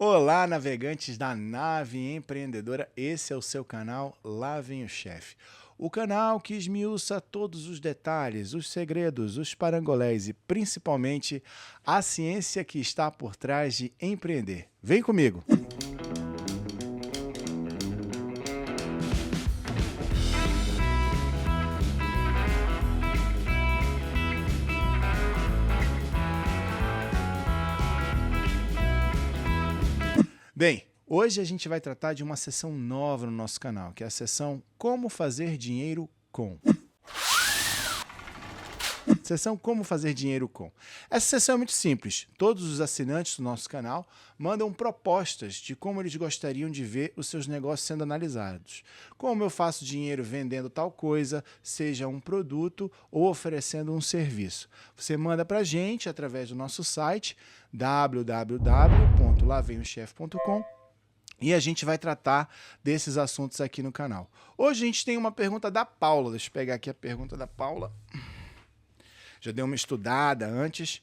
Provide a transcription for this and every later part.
Olá, navegantes da nave empreendedora, esse é o seu canal Lá Vem o Chefe. O canal que esmiuça todos os detalhes, os segredos, os parangolés e principalmente a ciência que está por trás de empreender. Vem comigo! Bem, hoje a gente vai tratar de uma seção nova no nosso canal, que é a seção Como Fazer Dinheiro Com. Seção Como Fazer Dinheiro Com. Essa seção é muito simples. Todos os assinantes do nosso canal mandam propostas de como eles gostariam de ver os seus negócios sendo analisados. Como eu faço dinheiro vendendo tal coisa, seja um produto ou oferecendo um serviço. Você manda para a gente através do nosso site www.lavemchef.com e a gente vai tratar desses assuntos aqui no canal. Hoje a gente tem uma pergunta da Paula. Deixa eu pegar aqui a pergunta da Paula. Já dei uma estudada antes.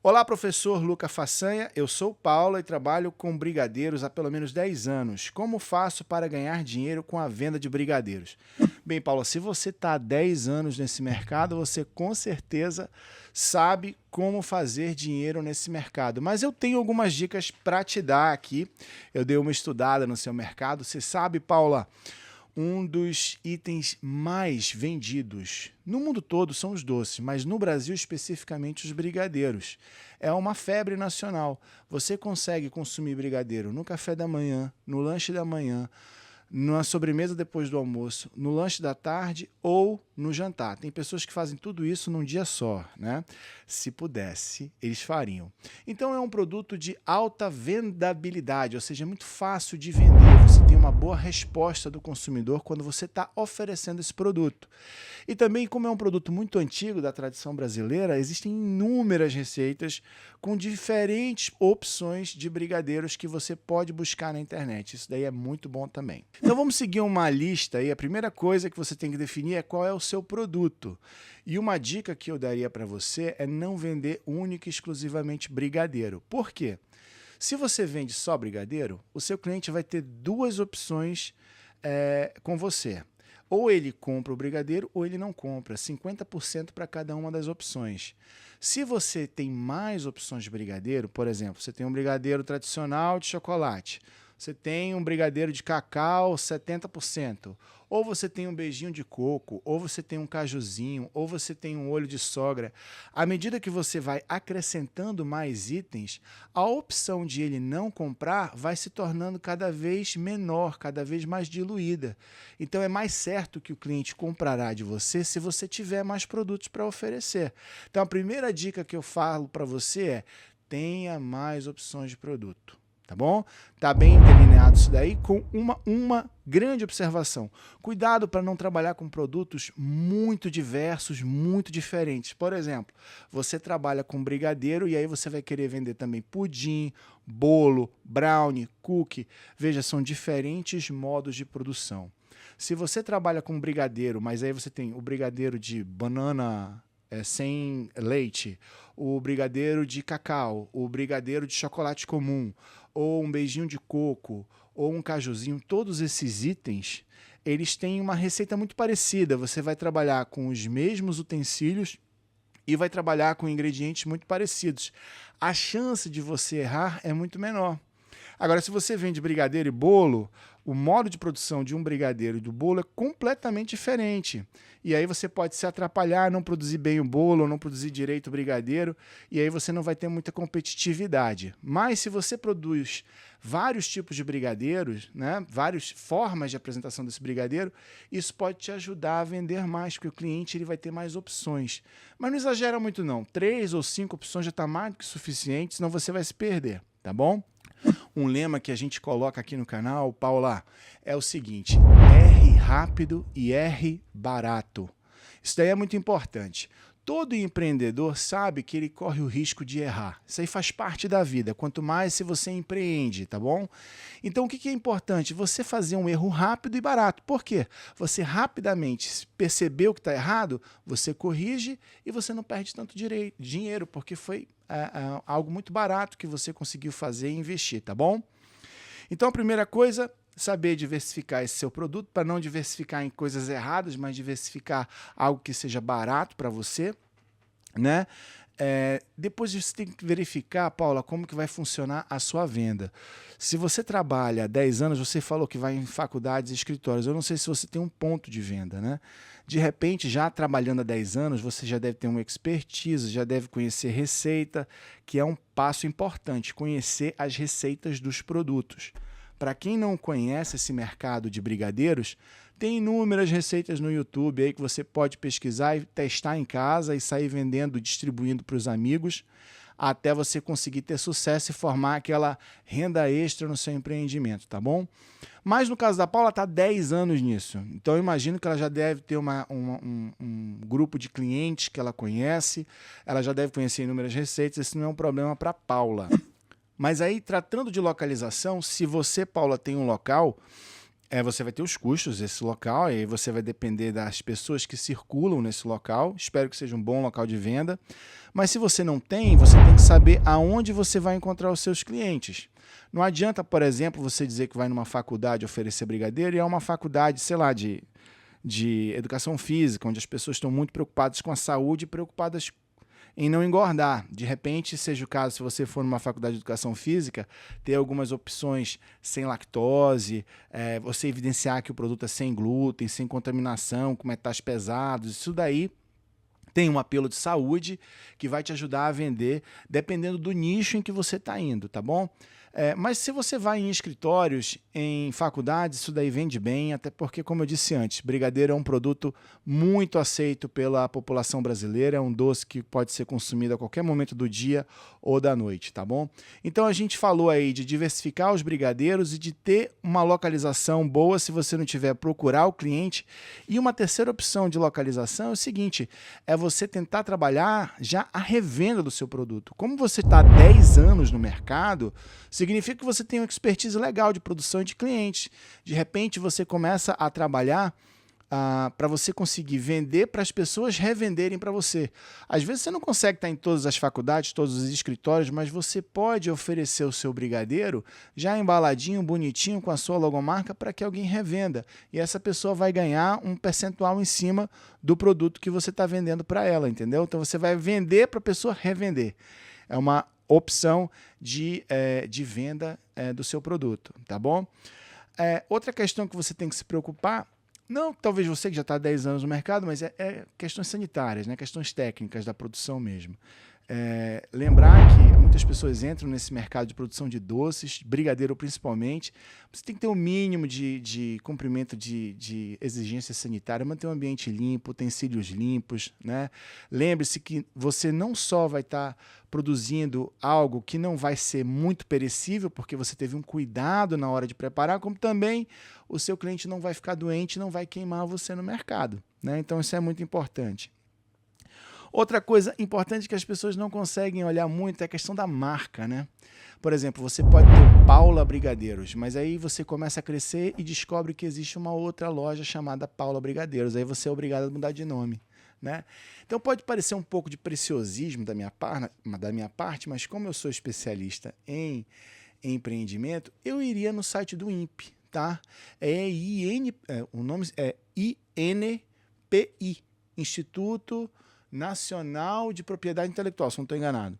Olá, professor Luca Façanha. Eu sou Paula e trabalho com brigadeiros há pelo menos 10 anos. Como faço para ganhar dinheiro com a venda de brigadeiros? Bem, Paula, se você está há 10 anos nesse mercado, você com certeza sabe como fazer dinheiro nesse mercado. Mas eu tenho algumas dicas para te dar aqui. Eu dei uma estudada no seu mercado. Você sabe, Paula, um dos itens mais vendidos no mundo todo são os doces, mas no Brasil especificamente os brigadeiros. É uma febre nacional. Você consegue consumir brigadeiro no café da manhã, no lanche da manhã, na sobremesa depois do almoço, no lanche da tarde ou no jantar. Tem pessoas que fazem tudo isso num dia só, né? Se pudesse, eles fariam. Então é um produto de alta vendabilidade, ou seja, é muito fácil de vender. Você tem uma boa resposta do consumidor quando você está oferecendo esse produto. E também, como é um produto muito antigo da tradição brasileira, existem inúmeras receitas com diferentes opções de brigadeiros que você pode buscar na internet. Isso daí é muito bom também. Então vamos seguir uma lista aí. A primeira coisa que você tem que definir é qual é o seu produto. E uma dica que eu daria para você é não vender única e exclusivamente brigadeiro. Por quê? Se você vende só brigadeiro, o seu cliente vai ter duas opções com você. Ou ele compra o brigadeiro ou ele não compra, 50% para cada uma das opções. Se você tem mais opções de brigadeiro, por exemplo, você tem um brigadeiro tradicional de chocolate, você tem um brigadeiro de cacau 70%, ou você tem um beijinho de coco, ou você tem um cajuzinho, ou você tem um olho de sogra. À medida que você vai acrescentando mais itens, a opção de ele não comprar vai se tornando cada vez menor, cada vez mais diluída. Então é mais certo que o cliente comprará de você se você tiver mais produtos para oferecer. Então a primeira dica que eu falo para você é: tenha mais opções de produto. Tá bom? Tá bem delineado isso daí com uma grande observação. Cuidado para não trabalhar com produtos muito diversos, muito diferentes. Por exemplo, você trabalha com brigadeiro e aí você vai querer vender também pudim, bolo, brownie, cookie. Veja, são diferentes modos de produção. Se você trabalha com brigadeiro, mas aí você tem o brigadeiro de banana sem leite, o brigadeiro de cacau, o brigadeiro de chocolate comum, ou um beijinho de coco, ou um cajuzinho, todos esses itens, eles têm uma receita muito parecida. Você vai trabalhar com os mesmos utensílios e vai trabalhar com ingredientes muito parecidos. A chance de você errar é muito menor. Agora, se você vende brigadeiro e bolo, o modo de produção de um brigadeiro e do bolo é completamente diferente. E aí você pode se atrapalhar, não produzir bem o bolo, não produzir direito o brigadeiro, e aí você não vai ter muita competitividade. Mas se você produz vários tipos de brigadeiros, né, várias formas de apresentação desse brigadeiro, isso pode te ajudar a vender mais, porque o cliente ele vai ter mais opções. Mas não exagera muito não, 3 ou 5 opções já está mais do que suficiente, senão você vai se perder, tá bom? Um lema que a gente coloca aqui no canal, Paula, é o seguinte: R rápido e R barato. Isso daí é muito importante. Todo empreendedor sabe que ele corre o risco de errar. Isso aí faz parte da vida, quanto mais se você empreende, tá bom? Então o que é importante? Você fazer um erro rápido e barato. Por quê? Você rapidamente percebeu que está errado, você corrige e você não perde tanto dinheiro, porque foi algo muito barato que você conseguiu fazer e investir, tá bom? Então, a primeira coisa, saber diversificar esse seu produto, para não diversificar em coisas erradas, mas diversificar algo que seja barato para você, né? Depois você tem que verificar, Paula, como que vai funcionar a sua venda. Se você trabalha há 10 anos, você falou que vai em faculdades e escritórios. Eu não sei se você tem um ponto de venda, né? De repente, já trabalhando há 10 anos, você já deve ter uma expertise, já deve conhecer receita, que é um passo importante, conhecer as receitas dos produtos. Para quem não conhece esse mercado de brigadeiros, tem inúmeras receitas no YouTube aí que você pode pesquisar e testar em casa e sair vendendo, distribuindo para os amigos, até você conseguir ter sucesso e formar aquela renda extra no seu empreendimento, tá bom? Mas no caso da Paula, está há 10 anos nisso. Então eu imagino que ela já deve ter um grupo de clientes que ela conhece, ela já deve conhecer inúmeras receitas, esse não é um problema para a Paula. Mas aí, tratando de localização, se você, Paula, tem um local, você vai ter os custos desse local, e aí você vai depender das pessoas que circulam nesse local. Espero que seja um bom local de venda. Mas se você não tem, você tem que saber aonde você vai encontrar os seus clientes. Não adianta, por exemplo, você dizer que vai numa faculdade oferecer brigadeiro e é uma faculdade, sei lá, de educação física, onde as pessoas estão muito preocupadas com a saúde e preocupadas em não engordar. De repente, seja o caso, se você for numa faculdade de educação física, ter algumas opções sem lactose, você evidenciar que o produto é sem glúten, sem contaminação, com metais pesados, isso daí tem um apelo de saúde que vai te ajudar a vender, dependendo do nicho em que você está indo, tá bom? Mas se você vai em escritórios, em faculdades, isso daí vende bem, até porque, como eu disse antes, brigadeiro é um produto muito aceito pela população brasileira, é um doce que pode ser consumido a qualquer momento do dia ou da noite, tá bom? Então a gente falou aí de diversificar os brigadeiros e de ter uma localização boa se você não tiver, procurar o cliente. E uma terceira opção de localização é o seguinte, é você tentar trabalhar já a revenda do seu produto. Como você está há 10 anos no mercado, significa que você tem uma expertise legal de produção e de clientes. De repente, você começa a trabalhar para você conseguir vender para as pessoas revenderem para você. Às vezes você não consegue estar em todas as faculdades, todos os escritórios, mas você pode oferecer o seu brigadeiro já embaladinho, bonitinho, com a sua logomarca para que alguém revenda. E essa pessoa vai ganhar um percentual em cima do produto que você está vendendo para ela, entendeu? Então você vai vender para a pessoa revender. É uma opção de venda do seu produto, tá bom? Outra questão que você tem que se preocupar, não talvez você que já está há 10 anos no mercado, mas é questões sanitárias, né? Questões técnicas da produção mesmo. Lembrar que muitas pessoas entram nesse mercado de produção de doces, brigadeiro principalmente, você tem que ter um mínimo de cumprimento de exigência sanitária, manter o ambiente limpo, utensílios limpos, né? Lembre-se que você não só vai estar produzindo algo que não vai ser muito perecível, porque você teve um cuidado na hora de preparar, como também o seu cliente não vai ficar doente, não vai queimar você no mercado, né? Então isso é muito importante. Outra coisa importante que as pessoas não conseguem olhar muito é a questão da marca, né? Por exemplo, você pode ter Paula Brigadeiros, mas aí você começa a crescer e descobre que existe uma outra loja chamada Paula Brigadeiros. Aí você é obrigado a mudar de nome, né? Então pode parecer um pouco de preciosismo da minha parte, mas como eu sou especialista em empreendimento, eu iria no site do INPI, tá? O nome é INPI, Instituto Nacional de Propriedade Intelectual, se não estou enganado.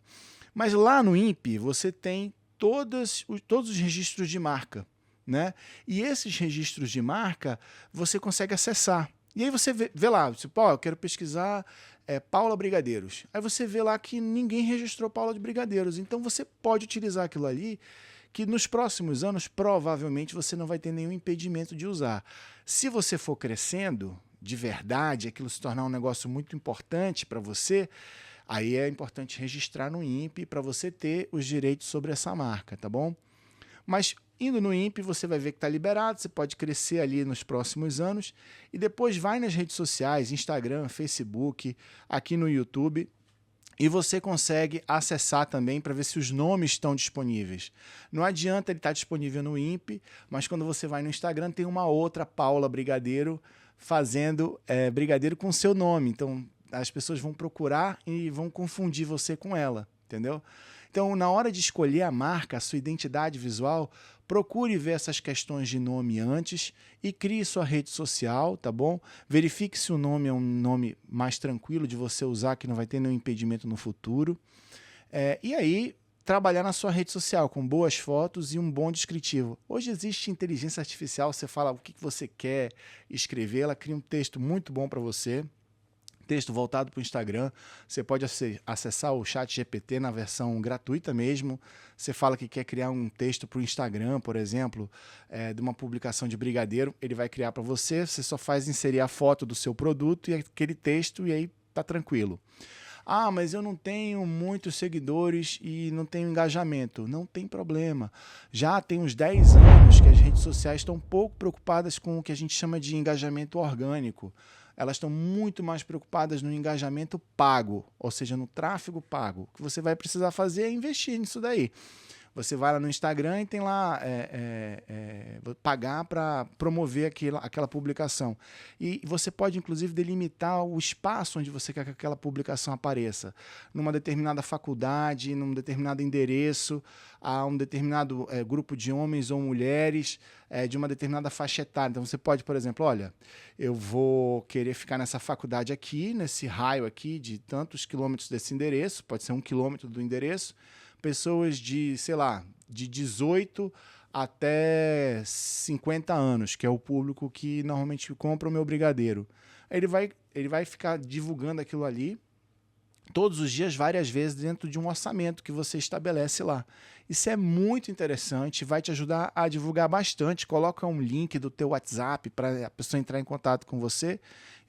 Mas lá no INPI você tem todos os registros de marca, né? E esses registros de marca você consegue acessar. E aí você vê lá, eu quero pesquisar Paula Brigadeiros. Aí você vê lá que ninguém registrou Paula de Brigadeiros. Então você pode utilizar aquilo ali, que nos próximos anos provavelmente você não vai ter nenhum impedimento de usar. Se você for crescendo de verdade, aquilo se tornar um negócio muito importante para você, aí é importante registrar no INPI para você ter os direitos sobre essa marca, tá bom? Mas indo no INPI, você vai ver que está liberado, você pode crescer ali nos próximos anos e depois vai nas redes sociais, Instagram, Facebook, aqui no YouTube, e você consegue acessar também para ver se os nomes estão disponíveis. Não adianta ele estar disponível no INPI, mas quando você vai no Instagram tem uma outra Paula Brigadeiro fazendo brigadeiro com o seu nome. Então as pessoas vão procurar e vão confundir você com ela, entendeu? Então, na hora de escolher a marca, a sua identidade visual, procure ver essas questões de nome antes e crie sua rede social, tá bom? Verifique se o nome é um nome mais tranquilo de você usar, que não vai ter nenhum impedimento no futuro. E aí, trabalhar na sua rede social com boas fotos e um bom descritivo. Hoje existe inteligência artificial, você fala o que você quer escrever, ela cria um texto muito bom para você. Texto voltado para o Instagram, você pode acessar o ChatGPT na versão gratuita mesmo. Você fala que quer criar um texto para o Instagram, por exemplo, de uma publicação de brigadeiro, ele vai criar para você, você só faz inserir a foto do seu produto e aquele texto e aí tá tranquilo. Ah, mas eu não tenho muitos seguidores e não tenho engajamento. Não tem problema. Já tem uns 10 anos que as redes sociais estão um pouco preocupadas com o que a gente chama de engajamento orgânico. Elas estão muito mais preocupadas no engajamento pago, ou seja, no tráfego pago. O que você vai precisar fazer é investir nisso daí. Você vai lá no Instagram e tem lá pagar para promover aquela publicação. E você pode, inclusive, delimitar o espaço onde você quer que aquela publicação apareça. Numa determinada faculdade, num determinado endereço, a um determinado grupo de homens ou mulheres, de uma determinada faixa etária. Então, você pode, por exemplo, olha, eu vou querer ficar nessa faculdade aqui, nesse raio aqui de tantos quilômetros desse endereço, pode ser 1 quilômetro do endereço, pessoas de, sei lá, de 18 até 50 anos, que é o público que normalmente compra o meu brigadeiro. Ele vai ficar divulgando aquilo ali todos os dias, várias vezes, dentro de um orçamento que você estabelece lá. Isso é muito interessante, vai te ajudar a divulgar bastante. Coloca um link do teu WhatsApp para a pessoa entrar em contato com você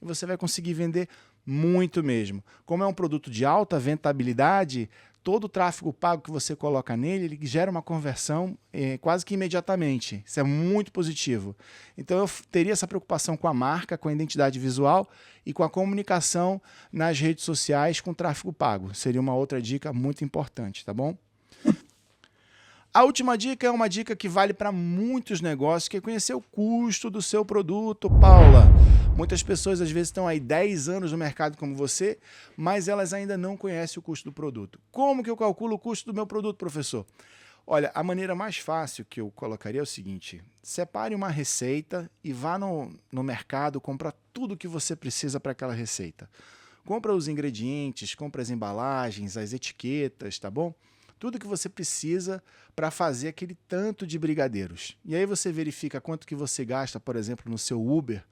e você vai conseguir vender muito mesmo. Como é um produto de alta rentabilidade, todo o tráfego pago que você coloca nele, ele gera uma conversão quase que imediatamente. Isso é muito positivo. Então eu teria essa preocupação com a marca, com a identidade visual e com a comunicação nas redes sociais com tráfego pago. Seria uma outra dica muito importante, tá bom? A última dica é uma dica que vale para muitos negócios, que é conhecer o custo do seu produto, Paula. Muitas pessoas às vezes estão aí 10 anos no mercado como você, mas elas ainda não conhecem o custo do produto. Como que eu calculo o custo do meu produto, professor? Olha, a maneira mais fácil que eu colocaria é o seguinte: separe uma receita e vá no mercado comprar tudo que você precisa para aquela receita. Compra os ingredientes, compra as embalagens, as etiquetas, tá bom? Tudo que você precisa para fazer aquele tanto de brigadeiros. E aí você verifica quanto que você gasta, por exemplo, no seu Uber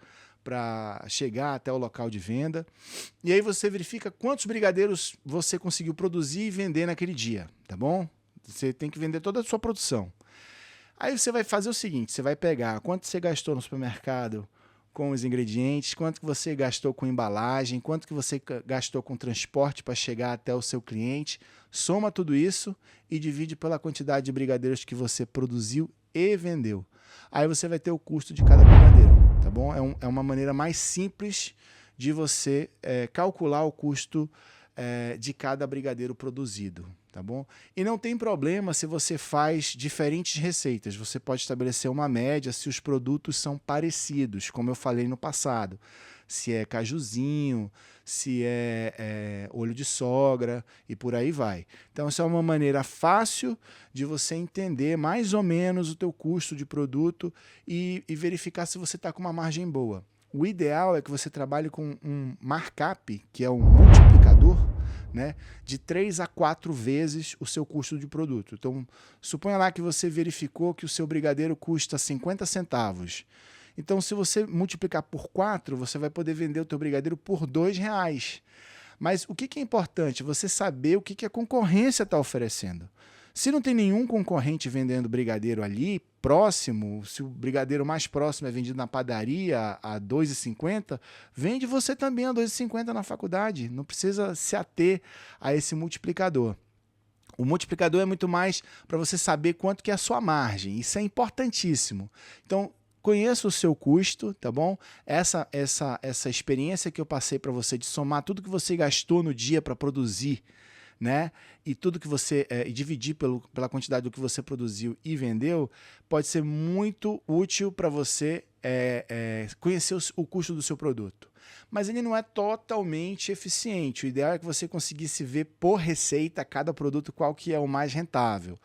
para chegar até o local de venda. E aí você verifica quantos brigadeiros você conseguiu produzir e vender naquele dia, tá bom? Você tem que vender toda a sua produção. Aí você vai fazer o seguinte, você vai pegar quanto você gastou no supermercado com os ingredientes, quanto que você gastou com embalagem, quanto que você gastou com transporte para chegar até o seu cliente, soma tudo isso e divide pela quantidade de brigadeiros que você produziu e vendeu. Aí você vai ter o custo de cada brigadeiro, tá bom? É uma maneira mais simples de você calcular o custo de cada brigadeiro produzido, tá bom? E não tem problema se você faz diferentes receitas, você pode estabelecer uma média se os produtos são parecidos, como eu falei no passado, se é cajuzinho, se é olho de sogra e por aí vai. Então essa é uma maneira fácil de você entender mais ou menos o teu custo de produto e verificar se você está com uma margem boa. O ideal é que você trabalhe com um markup, que é um multiplicador, né, de 3 a 4 vezes o seu custo de produto. Então, suponha lá que você verificou que o seu brigadeiro custa 50 centavos. Então, se você multiplicar por 4, você vai poder vender o teu brigadeiro por R$2. Mas o que é importante? Você saber o que a concorrência está oferecendo. Se não tem nenhum concorrente vendendo brigadeiro ali, próximo, se o brigadeiro mais próximo é vendido na padaria a R$2,50, vende você também a R$2,50 na faculdade. Não precisa se ater a esse multiplicador. O multiplicador é muito mais para você saber quanto que é a sua margem. Isso é importantíssimo. Então, conheça o seu custo, tá bom? Essa experiência que eu passei para você de somar tudo que você gastou no dia para produzir, né? E tudo que você e dividir pela quantidade do que você produziu e vendeu, pode ser muito útil para você conhecer o custo do seu produto. mas ele não é totalmente eficiente. O ideal é que você conseguisse ver por receita cada produto qual que é o mais rentável.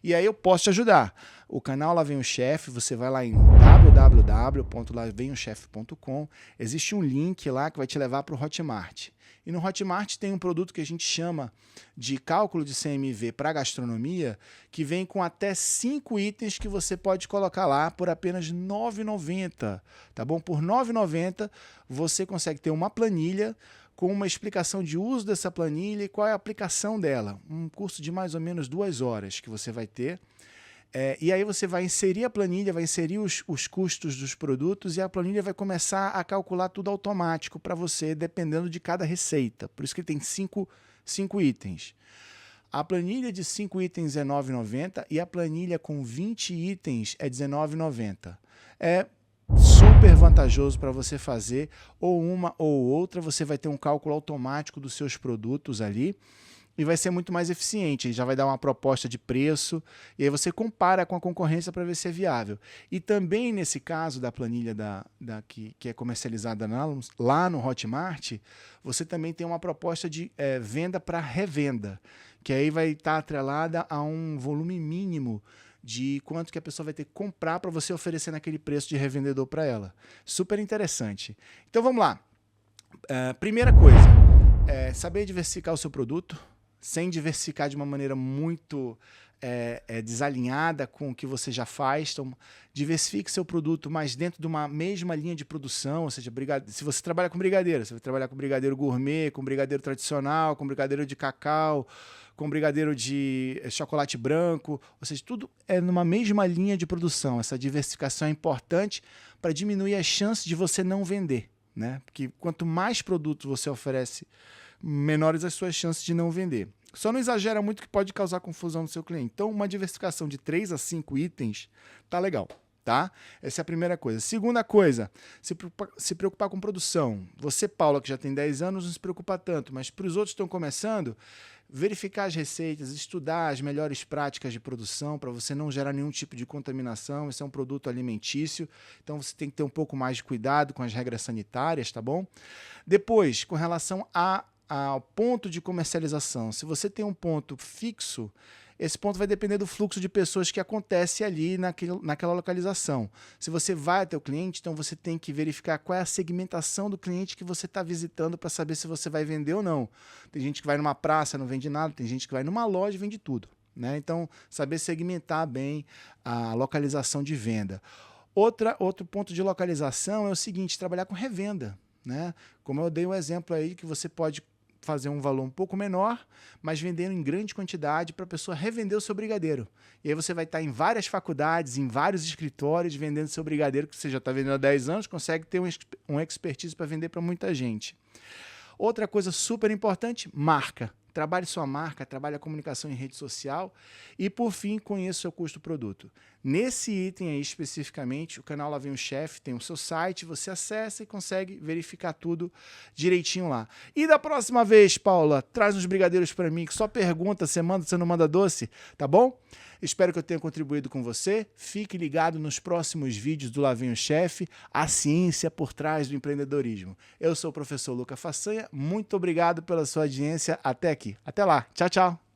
E aí eu posso te ajudar. O canal Lá Vem o Chefe, você vai lá em www.lavemochef.com, existe um link lá que vai te levar para o Hotmart. E no Hotmart tem um produto que a gente chama de cálculo de CMV para gastronomia, que vem com até 5 itens que você pode colocar lá por apenas R$ 9,90. Tá bom? Por R$ 9,90 você consegue ter uma planilha com uma explicação de uso dessa planilha e qual é a aplicação dela. Um curso de mais ou menos 2 horas que você vai ter. E aí você vai inserir a planilha, vai inserir os custos dos produtos e a planilha vai começar a calcular tudo automático para você, dependendo de cada receita. Por isso que tem 5 itens. A planilha de 5 itens é R$ 9,90 e a planilha com 20 itens é R$ 19,90. É super vantajoso para você fazer ou uma ou outra. Você vai ter um cálculo automático dos seus produtos ali. E vai ser muito mais eficiente, ele já vai dar uma proposta de preço, e aí você compara com a concorrência para ver se é viável. E também nesse caso da planilha que é comercializada lá no Hotmart, você também tem uma proposta de venda para revenda, que aí vai estar atrelada a um volume mínimo de quanto que a pessoa vai ter que comprar para você oferecer naquele preço de revendedor para ela. Super interessante. Então vamos lá. Primeira coisa, saber diversificar o seu produto, sem diversificar de uma maneira muito desalinhada com o que você já faz. Então, diversifique seu produto, mas dentro de uma mesma linha de produção, ou seja, se você trabalha com brigadeiro, você vai trabalhar com brigadeiro gourmet, com brigadeiro tradicional, com brigadeiro de cacau, com brigadeiro de chocolate branco, ou seja, tudo é numa mesma linha de produção. Essa diversificação é importante para diminuir as chances de você não vender, né? Porque quanto mais produtos você oferece, menores as suas chances de não vender. Só não exagera muito que pode causar confusão no seu cliente. Então, uma diversificação de 3 a 5 itens tá legal, tá? Essa é a primeira coisa. Segunda coisa, se preocupar com produção. Você, Paula, que já tem 10 anos, não se preocupa tanto, mas para os outros que estão começando, verificar as receitas, estudar as melhores práticas de produção para você não gerar nenhum tipo de contaminação. Esse é um produto alimentício, então você tem que ter um pouco mais de cuidado com as regras sanitárias, tá bom? Depois, com relação ao ponto de comercialização, se você tem um ponto fixo, esse ponto vai depender do fluxo de pessoas que acontece ali naquela localização. Se você vai até o cliente, então você tem que verificar qual é a segmentação do cliente que você está visitando para saber se você vai vender ou não. Tem gente que vai numa praça, não vende nada, tem gente que vai numa loja e vende tudo, né? Então, saber segmentar bem a localização de venda. Outro ponto de localização é o seguinte, trabalhar com revenda, né? Como eu dei um exemplo aí que você pode fazer um valor um pouco menor, mas vendendo em grande quantidade para a pessoa revender o seu brigadeiro. E aí você vai estar em várias faculdades, em vários escritórios vendendo seu brigadeiro, que você já está vendendo há 10 anos, consegue ter um expertise para vender para muita gente. Outra coisa super importante, marca. Trabalhe sua marca, trabalhe a comunicação em rede social e, por fim, conheça o seu custo-produto. Nesse item aí, especificamente, o canal Lá Vem o Chefe tem o seu site, você acessa e consegue verificar tudo direitinho lá. E da próxima vez, Paula, traz uns brigadeiros para mim, que só pergunta, você não manda doce, tá bom? Espero que eu tenha contribuído com você. Fique ligado nos próximos vídeos do Lá Vem o Chefe, a ciência por trás do empreendedorismo. Eu sou o professor Luca Façanha, muito obrigado pela sua audiência até aqui. Até lá, tchau, tchau!